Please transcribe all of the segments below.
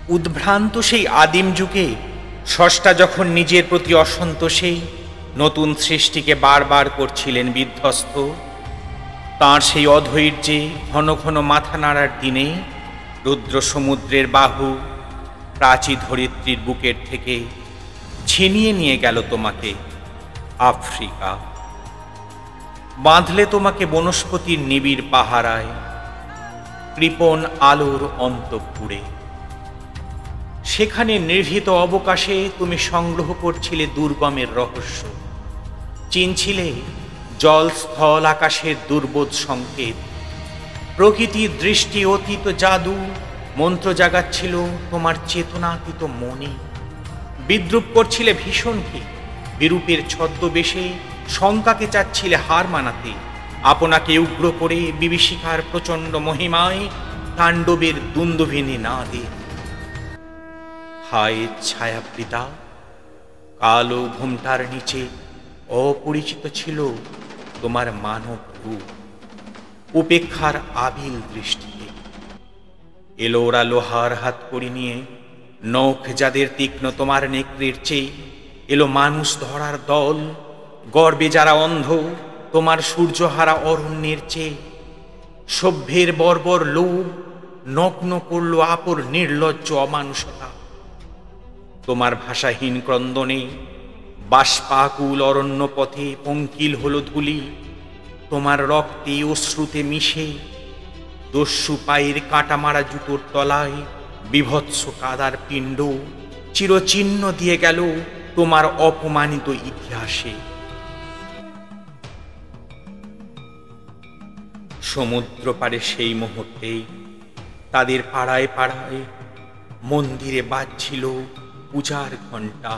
উদ্ভ্রান্ত সেই আদিম যুগে স্রষ্টা যখন নিজের প্রতি অসন্তোষে নতুন সৃষ্টিকে বারবার করছিলেন বিধ্বস্ত, তাঁর সেই অধৈর্যে ঘন ঘন মাথা নাড়ার দিনে রুদ্র সমুদ্রের বাহু প্রাচী ধরিত্রীর বুকের থেকে ছিনিয়ে নিয়ে গেল তোমাকে আফ্রিকা। বাঁধলে তোমাকে বনস্পতির নিবিড় পাহারায়, কৃপণ আলোর অন্তঃপুরে। সেখানে নির্ভীত অবকাশে তুমি সংগ্রহ করছিলে দুর্গমের রহস্য, চিনছিলে জল স্থল আকাশের দুর্বোধ সংকেত। প্রকৃতির দৃষ্টি অতীত জাদু মন্ত্র জাগাচ্ছিল তোমার চেতনাতীত মনে। বিদ্রুপ করছিলে ভীষণকে, বিরূপের ছদ্মবেশে শঙ্কাকে চাচ্ছিলে হার মানাতে, আপনাকে উগ্র করে বিভীষিকার প্রচণ্ড মহিমায় তাণ্ডবের দুন্দুভিনী না দে। হায় ছায়াবৃতা, কালো ঘুমটার নিচে অপরিচিত ছিল তোমার মানব রূপ। উপেক্ষার আবিল দৃষ্টিতে এলো ওরা লোহার হাত করি নিয়ে, নখ যাদের তীক্ষ্ণ তোমার নেকড়ের চেয়ে। এলো মানুষ ধরার দল, গর্বে যারা অন্ধ তোমার সূর্যহারা অরণ্যের চেয়ে। সভ্যের বর্বর লোভ নগ্ন করল আপর নির্লজ্জ অমানুষতা। তোমার ভাষাহীন ক্রন্দনে বাষ্পাকুল অরণ্য পথে পঙ্কিল হলো ধূলি। তোমার রক্তে অশ্রুতে মিশে দস্যু পায়ের কাঁটা মারা জুতোর তলায় বিভৎস কাদার পিণ্ড চিরচিহ্ন দিয়ে গেল তোমার অপমানিত ইতিহাসে। সমুদ্র পাড়ে সেই মুহূর্তেই তাদের পাড়ায় পাড়ায় মন্দিরে বাজছিল পূজার ঘণ্টা।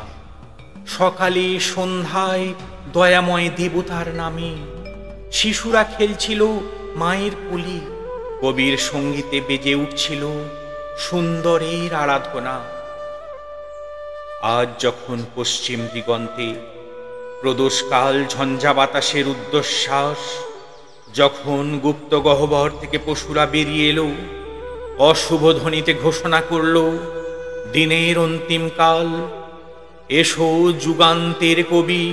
সকালে সন্ধ্যায় দয়াময় দেবতার নামে শিশুরা খেলছিল মায়ের কোলে। কবির সঙ্গীতে বেজে উঠছিল সুন্দরের আরাধনা। আজ যখন পশ্চিম দিগন্তে প্রদোষকাল ঝঞ্ঝা বাতাসের উদ্ধশ্বাস, যখন গুপ্ত গহ্বর থেকে পশুরা বেরিয়ে এলো, অশুভ ধ্বনিতে ঘোষণা করল দিনের অন্তিম কাল। এসো যুগান্তের কবি,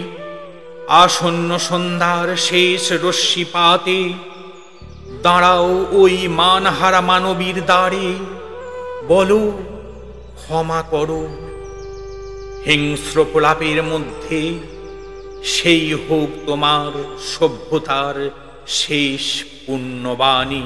আসন্ন সন্ধ্যার শেষ রশ্মিপাতে দাঁড়াও ওই মানহারা মানবীর দ্বারে। বলো ক্ষমা করো, হিংস্র প্রলাপের মধ্যে সেই হোক তোমার সভ্যতার শেষ পুণ্যবাণী।